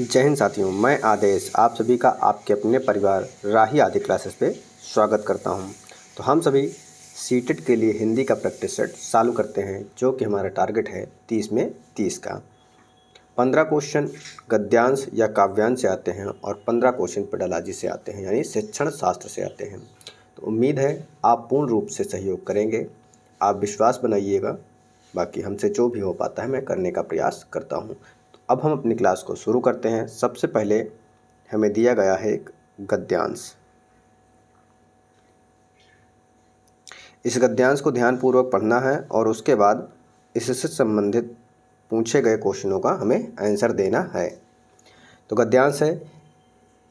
जय हिंद साथियों, मैं आदेश आप सभी का आपके अपने परिवार राही आदि क्लासेस पे स्वागत करता हूं। तो हम सभी सीटेट के लिए हिंदी का प्रैक्टिस सेट चालू करते हैं, जो कि हमारा टारगेट है 30 में 30 का। 15 क्वेश्चन गद्यांश या काव्यांश से आते हैं और 15 क्वेश्चन पेडालॉजी से आते हैं, यानी शिक्षण शास्त्र से आते हैं। तो उम्मीद है आप पूर्ण रूप से सहयोग करेंगे। आप विश्वास बनाइएगा, बाकी हमसे जो भी हो पाता है मैं करने का प्रयास करता हूँ। तो अब हम अपनी क्लास को शुरू करते हैं। सबसे पहले हमें दिया गया है एक गद्यांश। इस गद्यांश को ध्यानपूर्वक पढ़ना है और उसके बाद इससे संबंधित पूछे गए क्वेश्चनों का हमें आंसर देना है। तो गद्यांश है,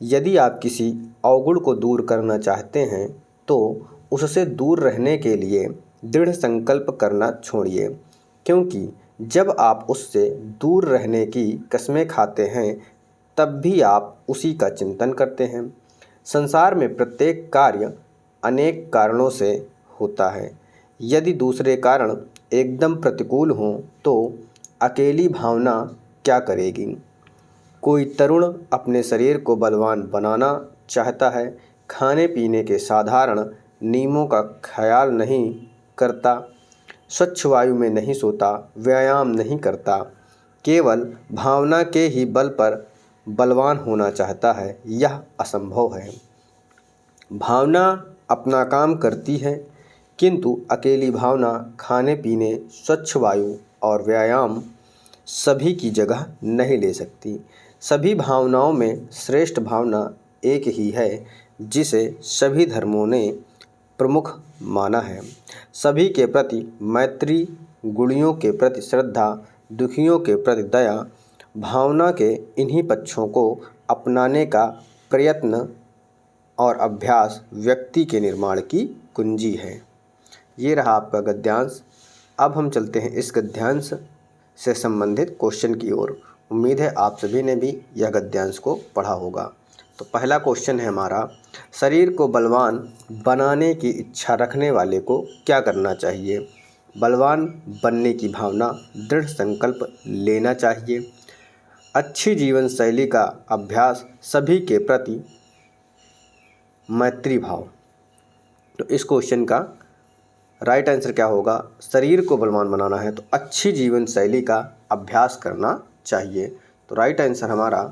यदि आप किसी अवगुण को दूर करना चाहते हैं तो उससे दूर रहने के लिए दृढ़ संकल्प करना छोड़िए, क्योंकि जब आप उससे दूर रहने की कस्में खाते हैं तब भी आप उसी का चिंतन करते हैं। संसार में प्रत्येक कार्य अनेक कारणों से होता है। यदि दूसरे कारण एकदम प्रतिकूल हों तो अकेली भावना क्या करेगी। कोई तरुण अपने शरीर को बलवान बनाना चाहता है, खाने पीने के साधारण नियमों का ख्याल नहीं करता, स्वच्छ वायु में नहीं सोता, व्यायाम नहीं करता, केवल भावना के ही बल पर बलवान होना चाहता है, यह असंभव है। भावना अपना काम करती है, किंतु अकेली भावना खाने पीने, स्वच्छ वायु और व्यायाम सभी की जगह नहीं ले सकती। सभी भावनाओं में श्रेष्ठ भावना एक ही है, जिसे सभी धर्मों ने प्रमुख माना है। सभी के प्रति मैत्री, गुणियों के प्रति श्रद्धा, दुखियों के प्रति दया, भावना के इन्हीं पक्षों को अपनाने का प्रयत्न और अभ्यास व्यक्ति के निर्माण की कुंजी है। ये रहा आपका गद्यांश। अब हम चलते हैं इस गद्यांश से संबंधित क्वेश्चन की ओर। उम्मीद है आप सभी ने भी यह गद्यांश को पढ़ा होगा। तो पहला क्वेश्चन है हमारा, शरीर को बलवान बनाने की इच्छा रखने वाले को क्या करना चाहिए। बलवान बनने की भावना, दृढ़ संकल्प लेना चाहिए, अच्छी जीवन शैली का अभ्यास, सभी के प्रति मैत्री भाव। तो इस क्वेश्चन का राइट आंसर क्या होगा। शरीर को बलवान बनाना है तो अच्छी जीवन शैली का अभ्यास करना चाहिए। तो राइट आंसर हमारा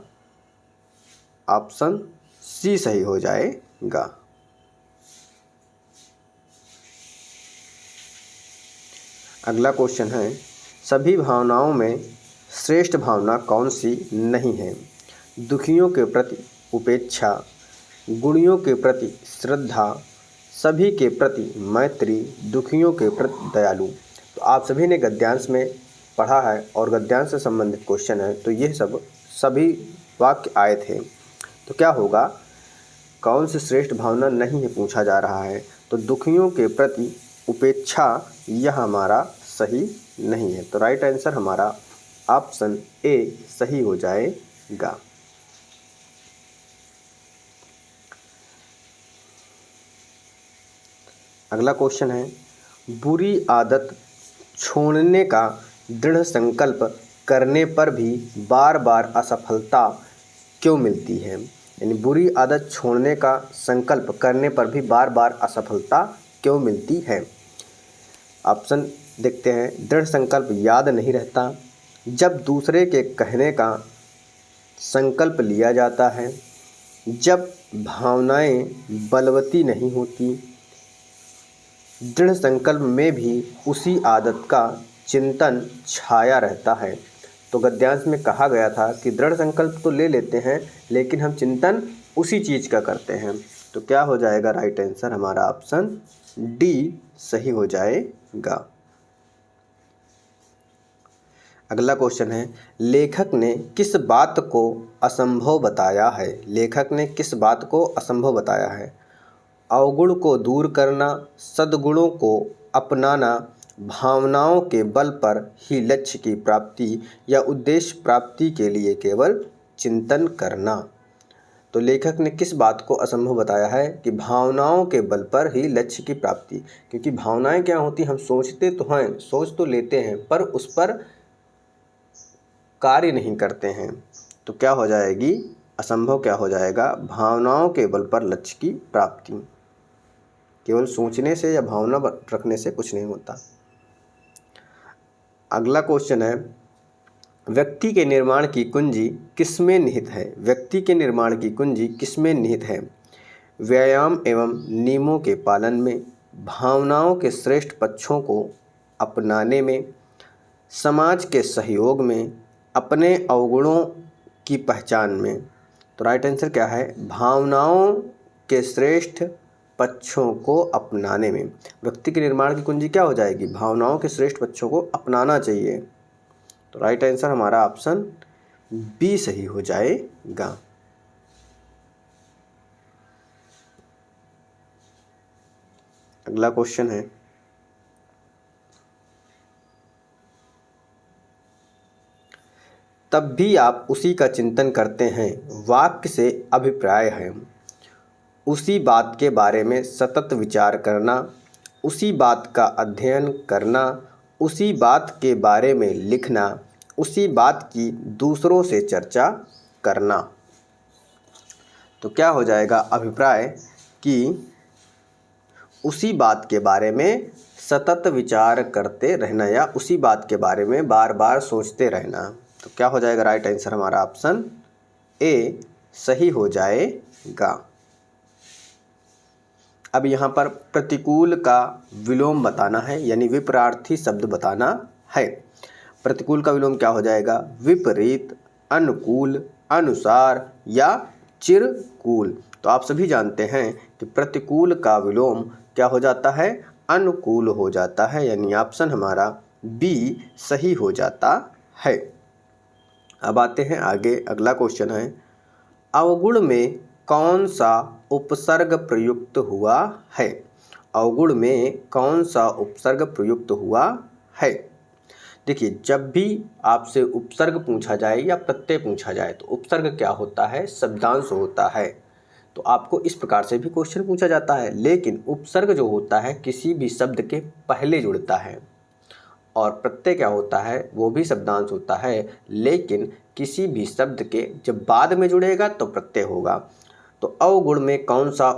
ऑप्शन सी सही हो जाएगा। अगला क्वेश्चन है, सभी भावनाओं में श्रेष्ठ भावना कौन सी नहीं है। दुखियों के प्रति उपेक्षा, गुणियों के प्रति श्रद्धा, सभी के प्रति मैत्री, दुखियों के प्रति दयालु। तो आप सभी ने गद्यांश में पढ़ा है और गद्यांश से संबंधित क्वेश्चन है, तो यह सभी वाक्य आए थे। तो क्या होगा, कौन सी श्रेष्ठ भावना नहीं है पूछा जा रहा है। तो दुखियों के प्रति उपेक्षा यह हमारा सही नहीं है। तो राइट आंसर हमारा ऑप्शन ए सही हो जाएगा। अगला क्वेश्चन है, बुरी आदत छोड़ने का दृढ़ संकल्प करने पर भी बार बार असफलता क्यों मिलती है। यानी बुरी आदत छोड़ने का संकल्प करने पर भी बार बार असफलता क्यों मिलती है। ऑप्शन देखते हैं। दृढ़ संकल्प याद नहीं रहता, जब दूसरे के कहने का संकल्प लिया जाता है, जब भावनाएं बलवती नहीं होती, दृढ़ संकल्प में भी उसी आदत का चिंतन छाया रहता है। तो गद्यांश में कहा गया था कि दृढ़ संकल्प तो ले लेते हैं, लेकिन हम चिंतन उसी चीज़ का करते हैं। तो क्या हो जाएगा राइट आंसर हमारा ऑप्शन डी सही हो जाएगा। अगला क्वेश्चन है, लेखक ने किस बात को असंभव बताया है। लेखक ने किस बात को असंभव बताया है। अवगुण को दूर करना, सद्गुणों को अपनाना, भावनाओं के बल पर ही लक्ष्य की प्राप्ति या उद्देश्य प्राप्ति के लिए केवल चिंतन करना। तो लेखक ने किस बात को असंभव बताया है कि भावनाओं के बल पर ही लक्ष्य की प्राप्ति। क्योंकि भावनाएं क्या होती, हम सोचते तो हैं, सोच तो लेते हैं, पर उस पर कार्य नहीं करते हैं। तो क्या हो जाएगी, असंभव क्या हो जाएगा, भावनाओं के बल पर लक्ष्य की प्राप्ति। केवल सोचने से या भावना रखने से कुछ नहीं होता। अगला क्वेश्चन है, व्यक्ति के निर्माण की कुंजी किसमें निहित है। व्यक्ति के निर्माण की कुंजी किसमें निहित है। व्यायाम एवं नियमों के पालन में, भावनाओं के श्रेष्ठ पक्षों को अपनाने में, समाज के सहयोग में, अपने अवगुणों की पहचान में। तो राइट आंसर क्या है, भावनाओं के श्रेष्ठ पक्षों को अपनाने में। व्यक्ति के निर्माण की कुंजी क्या हो जाएगी, भावनाओं के श्रेष्ठ पक्षों को अपनाना चाहिए। तो राइट आंसर हमारा ऑप्शन बी सही हो जाएगा। अगला क्वेश्चन है, तब भी आप उसी का चिंतन करते हैं, वाक्य से अभिप्राय है। उसी बात के बारे में सतत विचार करना, उसी बात का अध्ययन करना, उसी बात के बारे में लिखना, उसी बात की दूसरों से चर्चा करना। तो क्या हो जाएगा अभिप्राय, कि उसी बात के बारे में सतत विचार करते रहना या उसी बात के बारे में बार बार सोचते रहना। तो क्या हो जाएगा राइट आंसर हमारा ऑप्शन ए सही हो जाएगा। अब यहाँ पर प्रतिकूल का विलोम बताना है, यानी विपरीतार्थी शब्द बताना है। प्रतिकूल का विलोम क्या हो जाएगा, विपरीत, अनुकूल, अनुसार या चिरकूल। तो आप सभी जानते हैं कि प्रतिकूल का विलोम क्या हो जाता है, अनुकूल हो जाता है, यानी ऑप्शन हमारा बी सही हो जाता है। अब आते हैं आगे, अगला क्वेश्चन है, अवगुण में कौन सा उपसर्ग प्रयुक्त हुआ है। अवगुण में कौन सा उपसर्ग प्रयुक्त हुआ है। देखिए, जब भी आपसे उपसर्ग पूछा जाए या प्रत्यय पूछा जाए तो उपसर्ग क्या होता है, शब्दांश होता है। तो आपको इस प्रकार से भी क्वेश्चन पूछा जाता है, लेकिन उपसर्ग जो होता है किसी भी शब्द के पहले जुड़ता है, और प्रत्यय क्या होता है, वो भी शब्दांश होता है, लेकिन किसी भी शब्द के जब बाद में जुड़ेगा तो प्रत्यय होगा। तो अवगुण में कौन सा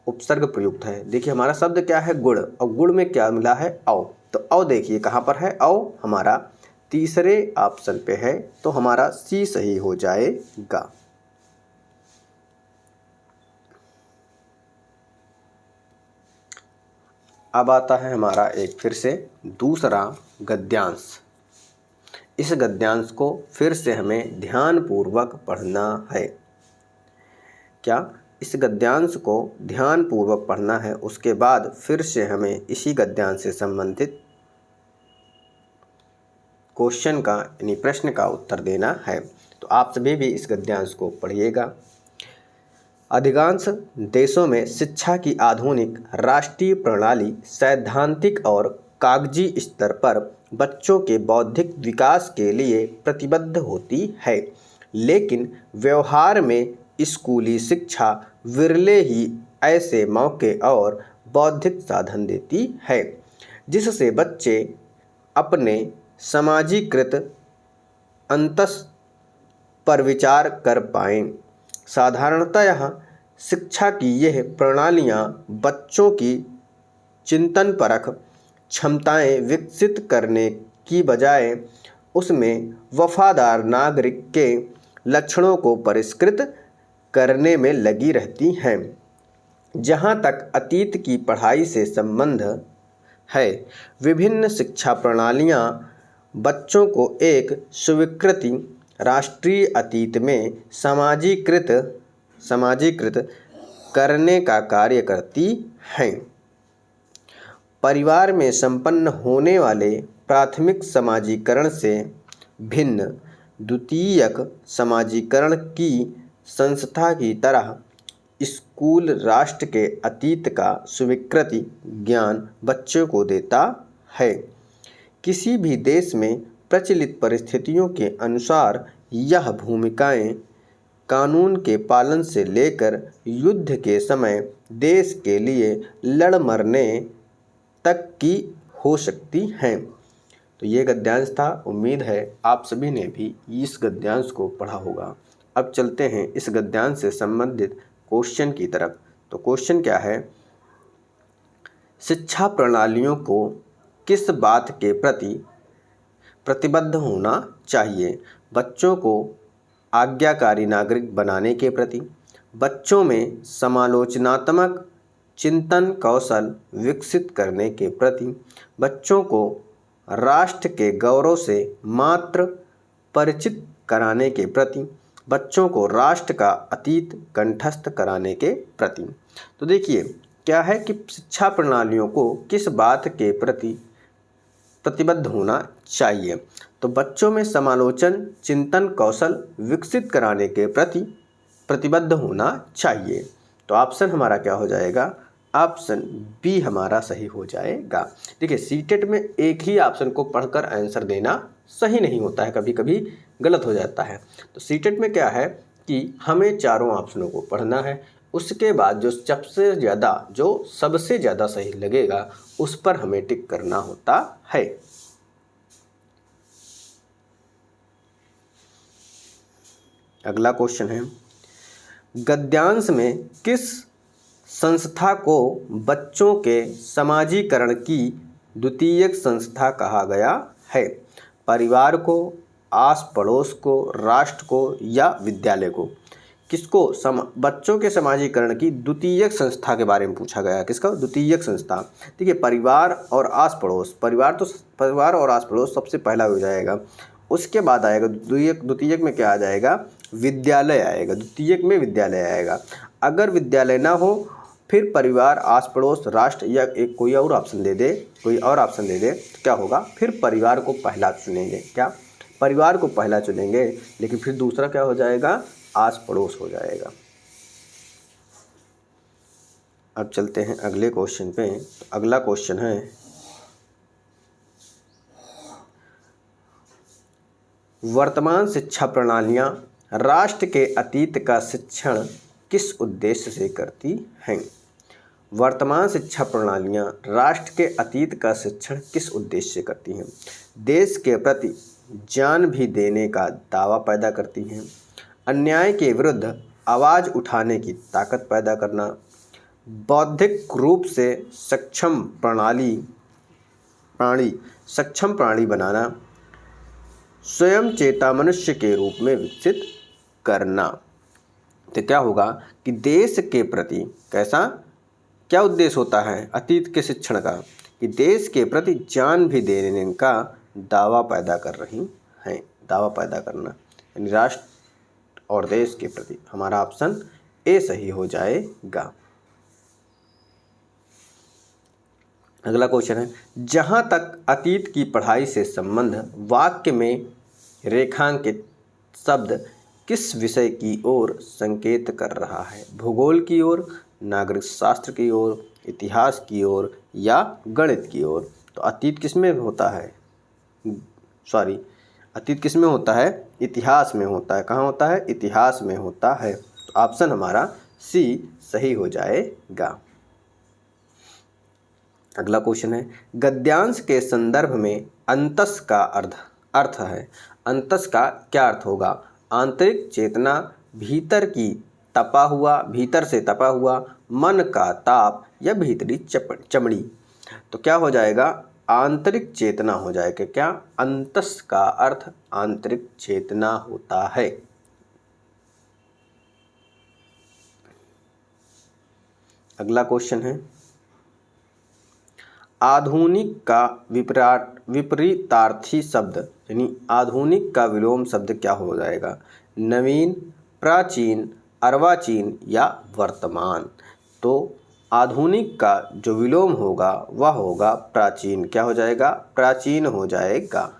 उपसर्ग प्रयुक्त है। देखिए, हमारा शब्द क्या है, गुण, और गुण में क्या मिला है, अव। तो अव देखिए कहाँ पर है, अव हमारा तीसरे ऑप्शन पे है, तो हमारा सी सही हो जाएगा। अब आता है हमारा एक फिर से दूसरा गद्यांश। इस गद्यांश को फिर से हमें ध्यानपूर्वक पढ़ना है। क्या, इस गद्यांश को ध्यानपूर्वक पढ़ना है, उसके बाद फिर से हमें इसी गद्यांश से संबंधित क्वेश्चन का यानी प्रश्न का उत्तर देना है। तो आप सभी भी इस गद्यांश को पढ़िएगा। अधिकांश देशों में शिक्षा की आधुनिक राष्ट्रीय प्रणाली सैद्धांतिक और कागजी स्तर पर बच्चों के बौद्धिक विकास के लिए प्रतिबद्ध होती है, लेकिन व्यवहार में स्कूली शिक्षा विरले ही ऐसे मौके और बौद्धिक साधन देती है जिससे बच्चे अपने समाजीकृत अंतस पर विचार कर पाएं। साधारणतः शिक्षा की यह प्रणालियाँ बच्चों की चिंतनपरक क्षमताएं विकसित करने की बजाय उसमें वफादार नागरिक के लक्षणों को परिष्कृत करने में लगी रहती हैं। जहाँ तक अतीत की पढ़ाई से संबंध है, विभिन्न शिक्षा प्रणालियाँ बच्चों को एक स्वीकृति राष्ट्रीय अतीत में समाजीकृत करने का कार्य करती हैं। परिवार में संपन्न होने वाले प्राथमिक समाजीकरण से भिन्न द्वितीयक समाजीकरण की संस्था की तरह स्कूल राष्ट्र के अतीत का स्वीकृति ज्ञान बच्चों को देता है। किसी भी देश में प्रचलित परिस्थितियों के अनुसार यह भूमिकाएं कानून के पालन से लेकर युद्ध के समय देश के लिए लड़ मरने तक की हो सकती हैं। तो ये गद्यांश था। उम्मीद है आप सभी ने भी इस गद्यांश को पढ़ा होगा। अब चलते हैं इस गद्यांश से संबंधित क्वेश्चन की तरफ। तो क्वेश्चन क्या है, शिक्षा प्रणालियों को किस बात के प्रति प्रतिबद्ध होना चाहिए? बच्चों को आज्ञाकारी नागरिक बनाने के प्रति, बच्चों में समालोचनात्मक चिंतन कौशल विकसित करने के प्रति, बच्चों को राष्ट्र के गौरव से मात्र परिचित कराने के प्रति, बच्चों को राष्ट्र का अतीत कंठस्थ कराने के प्रति। तो देखिए क्या है कि शिक्षा प्रणालियों को किस बात के प्रति प्रतिबद्ध होना चाहिए? तो बच्चों में समालोचन चिंतन कौशल विकसित कराने के प्रति प्रतिबद्ध होना चाहिए। तो ऑप्शन हमारा क्या हो जाएगा? ऑप्शन बी हमारा सही हो जाएगा। देखिए सीटेट में एक ही ऑप्शन को पढ़कर आंसर देना सही नहीं होता है, कभी कभी गलत हो जाता है। तो सीटेट में क्या है कि हमें चारों ऑप्शनों को पढ़ना है, उसके बाद जो सबसे ज़्यादा सही लगेगा उस पर हमें टिक करना होता है। अगला क्वेश्चन है, गद्यांश में किस संस्था को बच्चों के समाजीकरण की द्वितीयक संस्था कहा गया है? परिवार को, आस पड़ोस को, राष्ट्र को या विद्यालय को? किसको बच्चों के समाजीकरण की द्वितीयक संस्था के बारे में पूछा गया है। किसका? द्वितीयक संस्था। देखिए परिवार और आस पड़ोस, परिवार और आस पड़ोस सबसे पहला हो जाएगा, उसके बाद आएगा द्वितीयक में क्या आ जाएगा? विद्यालय आएगा। द्वितीयक में विद्यालय आएगा। अगर विद्यालय ना हो फिर परिवार, आस पड़ोस, राष्ट्र या एक कोई और ऑप्शन दे दे तो क्या होगा? फिर परिवार को पहला चुनेंगे। क्या? परिवार को पहला चुनेंगे, लेकिन फिर दूसरा क्या हो जाएगा? आस पड़ोस हो जाएगा। अब चलते हैं अगले क्वेश्चन पे। तो अगला क्वेश्चन है, वर्तमान शिक्षा प्रणालियां राष्ट्र के अतीत का शिक्षण किस उद्देश्य से करती हैं? वर्तमान शिक्षा प्रणालियां राष्ट्र के अतीत का शिक्षण किस उद्देश्य से करती हैं? देश के प्रति जान भी देने का दावा पैदा करती हैं, अन्याय के विरुद्ध आवाज़ उठाने की ताकत पैदा करना, बौद्धिक रूप से सक्षम प्राणी बनाना, स्वयं चेता मनुष्य के रूप में विकसित करना। तो क्या होगा कि देश के प्रति क्या उद्देश्य होता है अतीत के शिक्षण का? कि देश के प्रति जान भी देने का दावा पैदा कर रही हैं। दावा पैदा करना यानी राष्ट्र और देश के प्रति। हमारा ऑप्शन ए सही हो जाएगा। अगला क्वेश्चन है, जहाँ तक अतीत की पढ़ाई से संबंध, वाक्य में रेखांकित शब्द किस विषय की ओर संकेत कर रहा है? भूगोल की ओर, नागरिक शास्त्र की ओर, इतिहास की ओर या गणित की ओर? तो अतीत किस में होता है? अतीत किस में होता है? इतिहास में होता है। कहाँ होता है? इतिहास में होता है। तो ऑप्शन हमारा सी सही हो जाएगा। अगला क्वेश्चन है, गद्यांश के संदर्भ में अंतस का अर्थ है। अंतस का क्या अर्थ होगा? आंतरिक चेतना, भीतर से तपा हुआ, मन का ताप या भीतरी चमड़ी? तो क्या हो जाएगा? आंतरिक चेतना हो जाएगा। क्या? अंतस का अर्थ आंतरिक चेतना होता है। अगला क्वेश्चन है, आधुनिक का विपरीतार्थी शब्द यानी आधुनिक का विलोम शब्द क्या हो जाएगा? नवीन, प्राचीन, अर्वाचीन या वर्तमान? तो आधुनिक का जो विलोम होगा वह होगा प्राचीन। क्या हो जाएगा? प्राचीन हो जाएगा।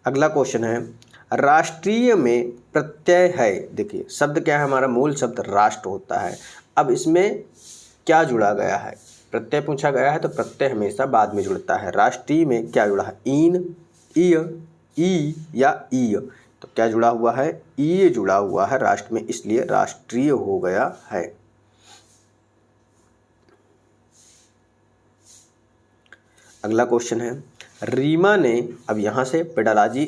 अगला क्वेश्चन है, राष्ट्रीय में प्रत्यय है। देखिए शब्द क्या है? हमारा मूल शब्द राष्ट्र होता है। अब इसमें क्या जुड़ा गया है? प्रत्यय पूछा गया है तो प्रत्यय हमेशा बाद में जुड़ता है। राष्ट्रीय में क्या जुड़ा है? ईन, ईय, ई या ईय? तो क्या जुड़ा हुआ है? ई जुड़ा हुआ है राष्ट्र में, इसलिए राष्ट्रीय हो गया है। अगला क्वेश्चन है, रीमा ने, अब यहाँ से पेडालॉजी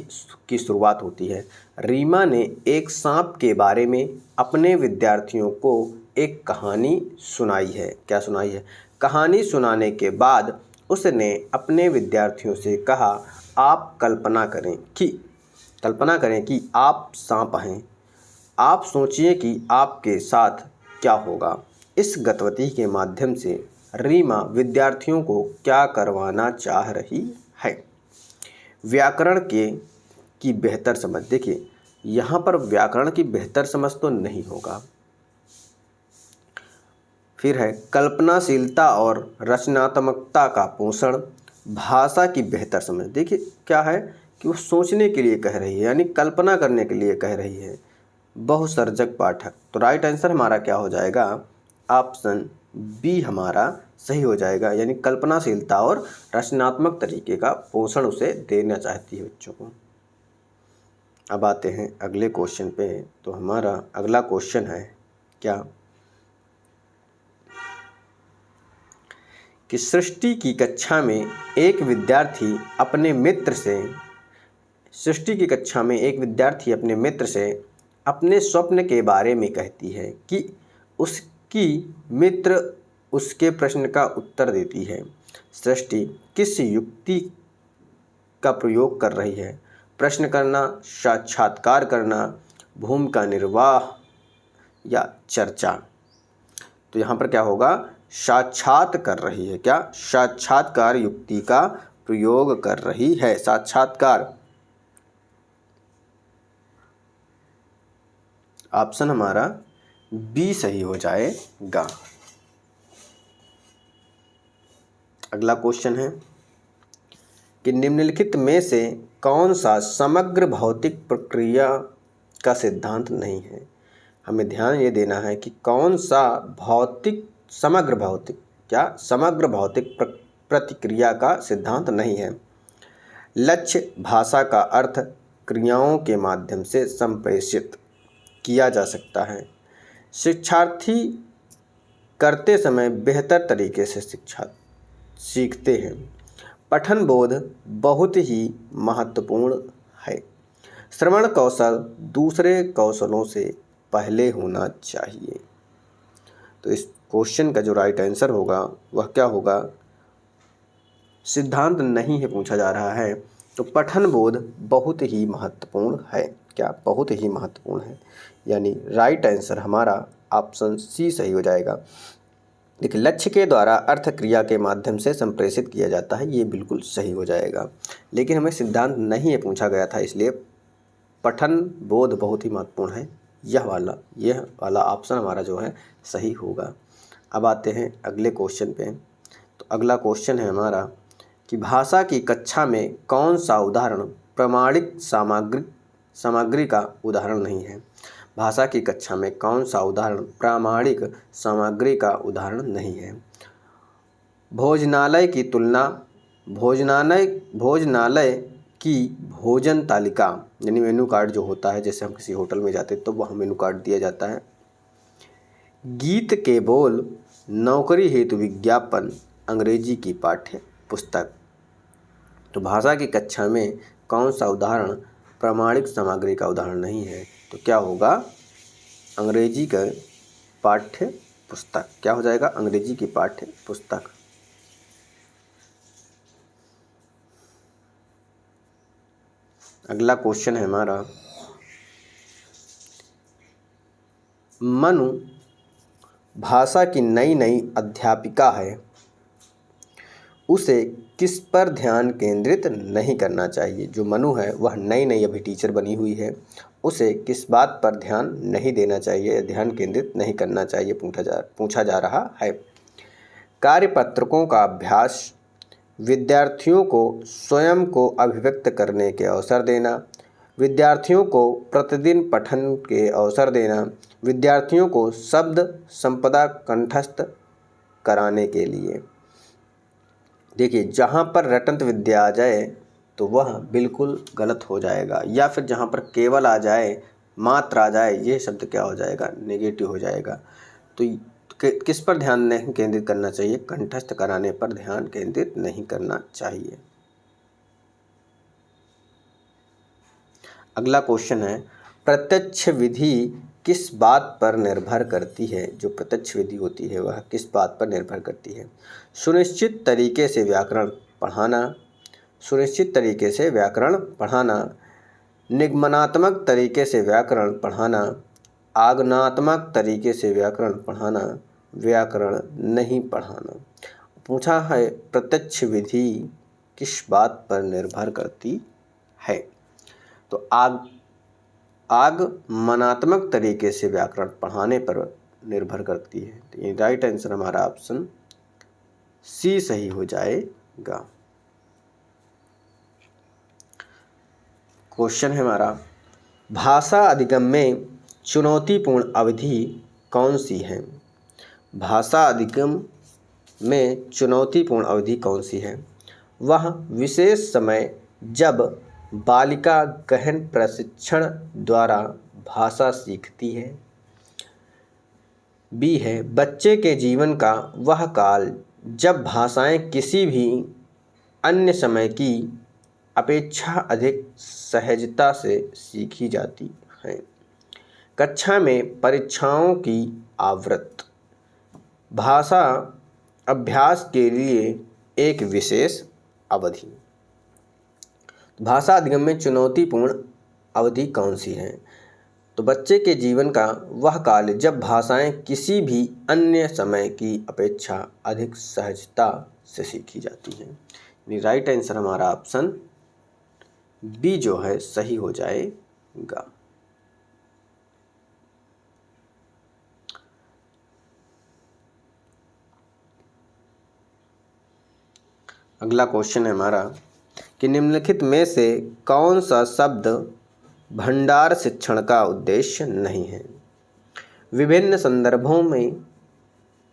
की शुरुआत होती है। रीमा ने एक सांप के बारे में अपने विद्यार्थियों को एक कहानी सुनाई है। क्या सुनाई है? कहानी सुनाने के बाद उसने अपने विद्यार्थियों से कहा, आप कल्पना करें कि आप सांप हैं। आप सोचिए कि आपके साथ क्या होगा। इस गतिविधि के माध्यम से रीमा विद्यार्थियों को क्या करवाना चाह रही है? व्याकरण की बेहतर समझ। देखिए यहाँ पर व्याकरण की बेहतर समझ तो नहीं होगा। फिर है कल्पनाशीलता और रचनात्मकता का पोषण, भाषा की बेहतर समझ। देखिए क्या है कि वो सोचने के लिए कह रही है, यानी कल्पना करने के लिए कह रही है। बहुसर्जक पाठक, तो राइट आंसर हमारा क्या हो जाएगा? ऑप्शन बी हमारा सही हो जाएगा, यानी कल्पनाशीलता और रचनात्मक तरीके का पोषण उसे देना चाहती है बच्चों को। अब आते हैं अगले क्वेश्चन पे। तो हमारा अगला क्वेश्चन है क्या कि सृष्टि की कक्षा में एक विद्यार्थी अपने मित्र से अपने स्वप्न के बारे में कहती है कि उसकी मित्र उसके प्रश्न का उत्तर देती है। सृष्टि किस युक्ति का प्रयोग कर रही है? प्रश्न करना, साक्षात्कार करना, भूमिका निर्वाह या चर्चा? तो यहाँ पर क्या होगा? साक्षात कर रही है। क्या? साक्षात्कार युक्ति का प्रयोग कर रही है। साक्षात्कार। ऑप्शन हमारा बी सही हो जाएगा। अगला क्वेश्चन है कि निम्नलिखित में से कौन सा समग्र भौतिक प्रक्रिया का सिद्धांत नहीं है? हमें ध्यान ये देना है कि कौन सा समग्र भौतिक प्रतिक्रिया का सिद्धांत नहीं है। लक्ष्य भाषा का अर्थ क्रियाओं के माध्यम से संप्रेषित किया जा सकता है। शिक्षार्थी करते समय बेहतर तरीके से शिक्षा सीखते हैं। पठन बोध बहुत ही महत्वपूर्ण है। श्रवण कौशल दूसरे कौशलों से पहले होना चाहिए। तो इस क्वेश्चन का जो राइट आंसर होगा वह क्या होगा? सिद्धांत नहीं है पूछा जा रहा है, तो पठन बोध बहुत ही महत्वपूर्ण है। क्या? बहुत ही महत्वपूर्ण है, यानी राइट आंसर हमारा ऑप्शन सी सही हो जाएगा। देखिए लक्ष्य के द्वारा अर्थ क्रिया के माध्यम से संप्रेषित किया जाता है, ये बिल्कुल सही हो जाएगा। लेकिन हमें सिद्धांत नहीं है पूछा गया था, इसलिए पठन बोध बहुत ही महत्वपूर्ण है, यह वाला ऑप्शन हमारा जो है सही होगा। अब आते हैं अगले क्वेश्चन पे। तो अगला क्वेश्चन है हमारा कि भाषा की कक्षा में कौन सा उदाहरण प्रमाणिक सामग्री का उदाहरण नहीं है? भाषा की कक्षा में कौन सा उदाहरण प्रामाणिक सामग्री का उदाहरण नहीं है? भोजनालय की तुलना, भोजनालय की भोजन तालिका, यानी मेनू कार्ड जो होता है, जैसे हम किसी होटल में जाते तो वहाँ मेनू कार्ड दिया जाता है। गीत के बोल, नौकरी हेतु विज्ञापन, अंग्रेजी की पाठ्य पुस्तक। तो भाषा की कक्षा में कौन सा उदाहरण प्रामाणिक सामग्री का उदाहरण नहीं है? तो क्या होगा? अंग्रेजी का पाठ्य पुस्तक। क्या हो जाएगा? अंग्रेजी की पाठ्य पुस्तक। अगला क्वेश्चन है हमारा, मनु भाषा की नई अध्यापिका है, उसे किस पर ध्यान केंद्रित नहीं करना चाहिए? जो मनु है वह नई अभी टीचर बनी हुई है, उसे किस बात पर ध्यान नहीं देना चाहिए, ध्यान केंद्रित नहीं करना चाहिए पूछा जा रहा है। कार्यपत्रकों का अभ्यास, विद्यार्थियों को स्वयं को अभिव्यक्त करने के अवसर देना, विद्यार्थियों को प्रतिदिन पठन के अवसर देना, विद्यार्थियों को शब्द संपदा कंठस्थ कराने के लिए। देखिए जहाँ पर रटंत विद्या आ जाए तो वह बिल्कुल गलत हो जाएगा, या फिर जहाँ पर केवल आ जाए, मात्र आ जाए, ये शब्द क्या हो जाएगा? नेगेटिव हो जाएगा। तो किस पर ध्यान नहीं केंद्रित करना चाहिए? कंठस्थ कराने पर ध्यान केंद्रित नहीं करना चाहिए। अगला क्वेश्चन है, प्रत्यक्ष विधि किस बात पर निर्भर करती है? जो प्रत्यक्ष विधि होती है वह किस बात पर निर्भर करती है? सुनिश्चित तरीके से व्याकरण पढ़ाना, सुनिश्चित तरीके से व्याकरण पढ़ाना, निगमनात्मक तरीके से व्याकरण पढ़ाना, आगमनात्मक तरीके से व्याकरण पढ़ाना, व्याकरण नहीं पढ़ाना। पूछा है प्रत्यक्ष विधि किस बात पर निर्भर करती है? तो आगमनात्मक तरीके से व्याकरण पढ़ाने पर निर्भर करती है। तो ये राइट आंसर हमारा ऑप्शन सी सही हो जाएगा। क्वेश्चन है हमारा, भाषा अधिगम में चुनौतीपूर्ण अवधि कौन सी है? भाषा अधिगम में चुनौतीपूर्ण अवधि कौन सी है? वह विशेष समय जब बालिका गहन प्रशिक्षण द्वारा भाषा सीखती है। बी है, बच्चे के जीवन का वह काल जब भाषाएं किसी भी अन्य समय की अपेक्षा अधिक सहजता से सीखी जाती हैं। कक्षा में परीक्षाओं की आवृत्ति भाषा अभ्यास के लिए एक विशेष अवधि। भाषा अधिगम में चुनौतीपूर्ण अवधि कौन सी है? तो बच्चे के जीवन का वह काल जब भाषाएं किसी भी अन्य समय की अपेक्षा अधिक सहजता से सीखी जाती हैं। राइट आंसर हमारा ऑप्शन बी जो है सही हो जाएगा। अगला क्वेश्चन है हमारा कि निम्नलिखित में से कौन सा शब्द भंडार शिक्षण का उद्देश्य नहीं है? विभिन्न संदर्भों में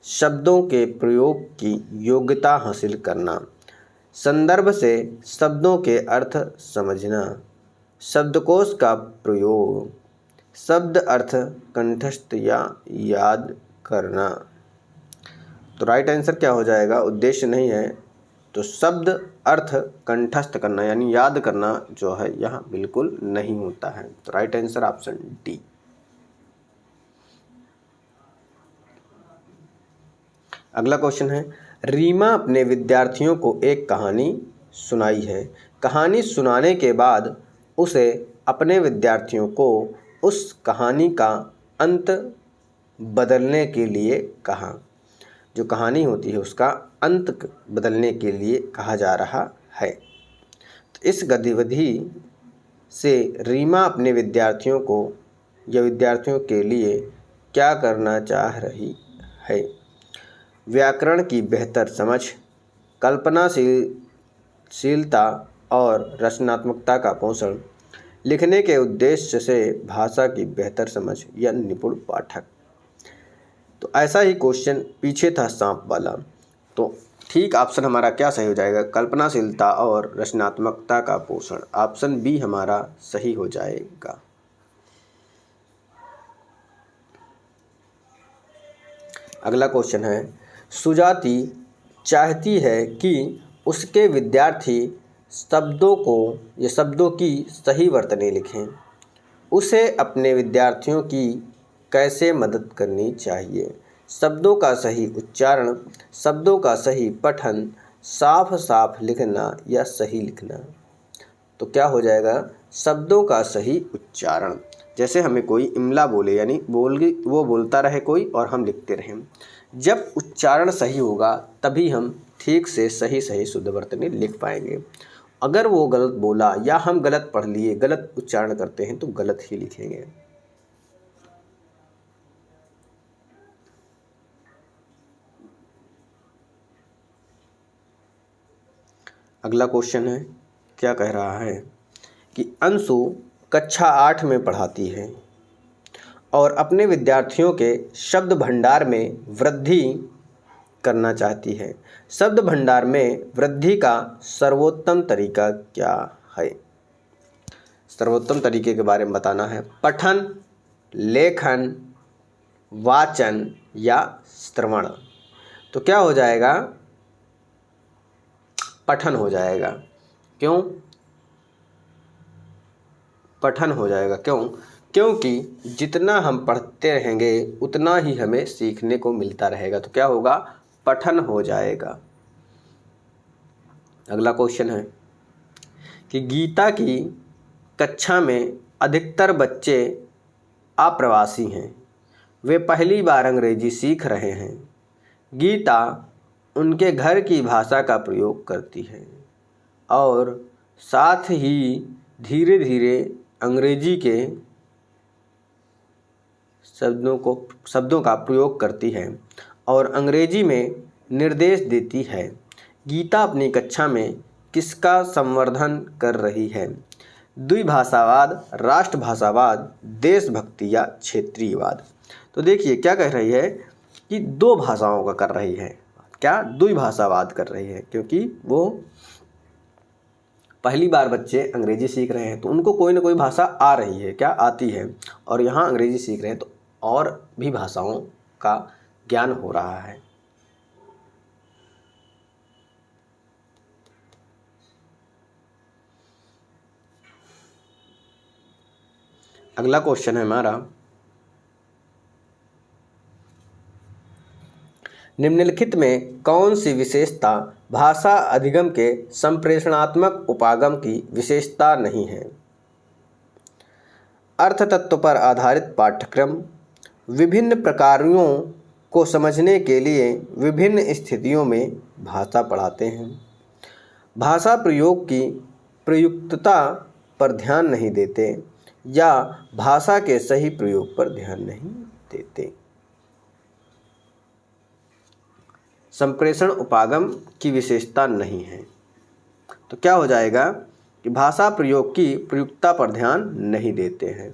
शब्दों के प्रयोग की योग्यता हासिल करना, संदर्भ से शब्दों के अर्थ समझना, शब्दकोश का प्रयोग, शब्द अर्थ कंठस्थ या याद करना। तो राइट आंसर क्या हो जाएगा? उद्देश्य नहीं है तो शब्द अर्थ कंठस्थ करना यानी याद करना जो है यहाँ बिल्कुल नहीं होता है। तो राइट आंसर ऑप्शन डी। अगला क्वेश्चन है, रीमा अपने विद्यार्थियों को एक कहानी सुनाई है। कहानी सुनाने के बाद उसे अपने विद्यार्थियों को उस कहानी का अंत बदलने के लिए कहा। जो कहानी होती है उसका अंत बदलने के लिए कहा जा रहा है। तो इस गतिविधि से रीमा अपने विद्यार्थियों को या विद्यार्थियों के लिए क्या करना चाह रही है? व्याकरण की बेहतर समझ, कल्पनाशीलता और रचनात्मकता का पोषण, लिखने के उद्देश्य से भाषा की बेहतर समझ या निपुण पाठक। तो ऐसा ही क्वेश्चन पीछे था सांप वाला। तो ठीक ऑप्शन हमारा क्या सही हो जाएगा? कल्पनाशीलता और रचनात्मकता का पोषण। ऑप्शन बी हमारा सही हो जाएगा। अगला क्वेश्चन है, सुजाति चाहती है कि उसके विद्यार्थी शब्दों की सही वर्तनी लिखें। उसे अपने विद्यार्थियों की कैसे मदद करनी चाहिए? शब्दों का सही उच्चारण, शब्दों का सही पठन, साफ साफ लिखना या सही लिखना। तो क्या हो जाएगा? शब्दों का सही उच्चारण। जैसे हमें कोई इमला बोले यानी वो बोलता रहे कोई और हम लिखते रहें। जब उच्चारण सही होगा तभी हम ठीक से सही शुद्ध वर्तनी लिख पाएंगे। अगर वो गलत बोला या हम गलत पढ़ लिए, गलत उच्चारण करते हैं तो गलत ही लिखेंगे। अगला क्वेश्चन है, क्या कह रहा है कि अंशु कक्षा 8 में पढ़ाती है और अपने विद्यार्थियों के शब्द भंडार में वृद्धि करना चाहती है। शब्द भंडार में वृद्धि का सर्वोत्तम तरीका क्या है? सर्वोत्तम तरीके के बारे में बताना है। पठन, लेखन, वाचन या श्रवण। तो क्या हो जाएगा, पठन हो जाएगा। क्यों पठन हो जाएगा? क्योंकि जितना हम पढ़ते रहेंगे उतना ही हमें सीखने को मिलता रहेगा। तो क्या होगा, पठन हो जाएगा। अगला क्वेश्चन है कि गीता की कक्षा में अधिकतर बच्चे अप्रवासी हैं, वे पहली बार अंग्रेजी सीख रहे हैं। गीता उनके घर की भाषा का प्रयोग करती है और साथ ही धीरे धीरे अंग्रेजी के शब्दों का प्रयोग करती है और अंग्रेजी में निर्देश देती है। गीता अपनी कक्षा में किसका संवर्धन कर रही है? द्विभाषावाद, राष्ट्रभाषावाद, देशभक्ति या क्षेत्रीयवाद। तो देखिए क्या कह रही है कि दो भाषाओं का कर रही है। क्या? द्विभाषावाद कर रही है, क्योंकि वो पहली बार बच्चे अंग्रेजी सीख रहे हैं तो उनको कोई ना कोई भाषा आ रही है, क्या आती है, और यहाँ अंग्रेजी सीख रहे हैं तो और भी भाषाओं का ज्ञान हो रहा है। अगला क्वेश्चन है हमारा, निम्नलिखित में कौन सी विशेषता भाषा अधिगम के संप्रेषणात्मक उपागम की विशेषता नहीं है? अर्थ तत्व पर आधारित पाठ्यक्रम विभिन्न प्रकारों को समझने के लिए विभिन्न स्थितियों में भाषा पढ़ाते हैं। भाषा प्रयोग की प्रयुक्तता पर ध्यान नहीं देते या भाषा के सही प्रयोग पर ध्यान नहीं देते। संप्रेषण उपागम की विशेषता नहीं है। तो क्या हो जाएगा कि भाषा प्रयोग की प्रयुक्तता पर ध्यान नहीं देते हैं।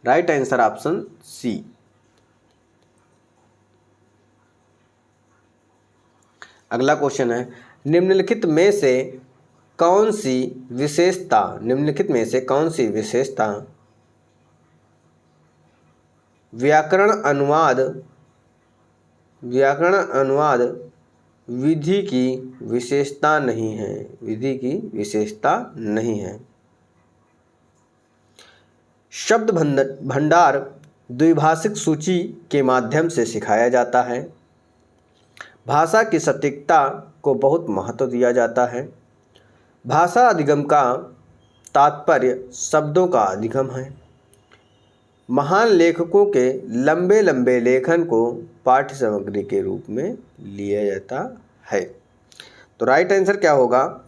Right answer option C. अगला क्वेश्चन है, निम्नलिखित में से कौन सी विशेषता व्याकरण अनुवाद विधि की विशेषता नहीं है? शब्द भंडार द्विभाषिक सूची के माध्यम से सिखाया जाता है। भाषा की सटीकता को बहुत महत्व दिया जाता है। भाषा अधिगम का तात्पर्य शब्दों का अधिगम है। महान लेखकों के लंबे लंबे लेखन को पाठ्य सामग्री के रूप में लिया जाता है। तो राइट आंसर क्या होगा,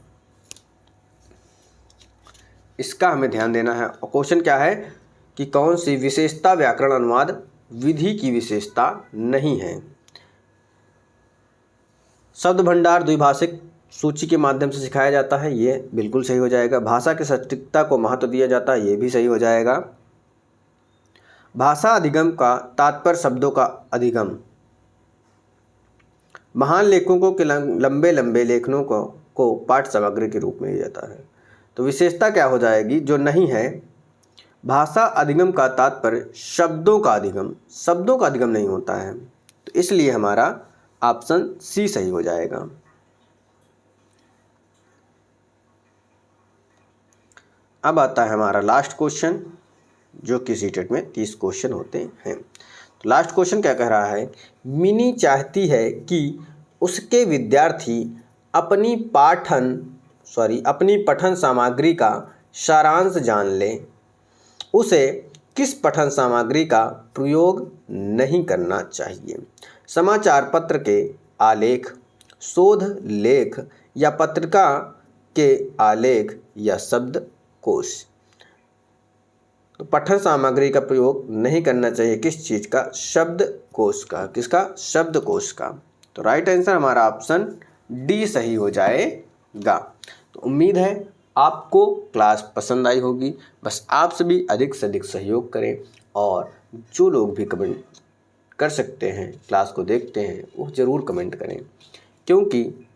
इसका हमें ध्यान देना है। और क्वेश्चन क्या है कि कौन सी विशेषता व्याकरण अनुवाद विधि की विशेषता नहीं है? शब्द भंडार द्विभाषिक सूची के माध्यम से सिखाया जाता है, ये बिल्कुल सही हो जाएगा। भाषा की सटीकता को महत्व दिया जाता है, ये भी सही हो जाएगा। भाषा अधिगम का तात्पर्य शब्दों का अधिगम। महान लेखकों के लंबे लंबे लेखनों को पाठ्य सामग्री के रूप में लिया जाता है। तो विशेषता क्या हो जाएगी जो नहीं है? भाषा अधिगम का तात्पर्य शब्दों का अधिगम नहीं होता है। तो इसलिए हमारा ऑप्शन सी सही हो जाएगा। अब आता है हमारा लास्ट क्वेश्चन, जो कि सीटेट में 30 क्वेश्चन होते हैं। तो लास्ट क्वेश्चन क्या कह रहा है, मिनी चाहती है कि उसके विद्यार्थी अपनी पठन सामग्री का सारांश जान लें। उसे किस पठन सामग्री का प्रयोग नहीं करना चाहिए? समाचार पत्र के आलेख, शोध लेख या पत्रिका के आलेख या शब्दकोश। तो पठन सामग्री का प्रयोग नहीं करना चाहिए किस चीज़ का? शब्दकोश का। किसका? शब्दकोश का। तो राइट आंसर हमारा ऑप्शन डी सही हो जाएगा। तो उम्मीद है आपको क्लास पसंद आई होगी। बस आप सभी अधिक से अधिक सहयोग करें और जो लोग भी कमेंट कर सकते हैं, क्लास को देखते हैं, वो ज़रूर कमेंट करें, क्योंकि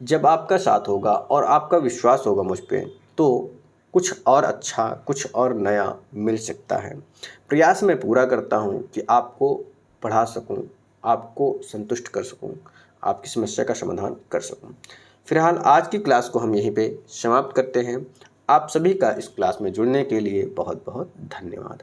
जब आपका साथ होगा और आपका विश्वास होगा मुझ पर तो कुछ और अच्छा, कुछ और नया मिल सकता है। प्रयास मैं पूरा करता हूँ कि आपको पढ़ा सकूँ आपको संतुष्ट कर सकूं, आपकी समस्या का समाधान कर सकूं। फिलहाल आज की क्लास को हम यहीं पे समाप्त करते हैं। आप सभी का इस क्लास में जुड़ने के लिए बहुत बहुत धन्यवाद।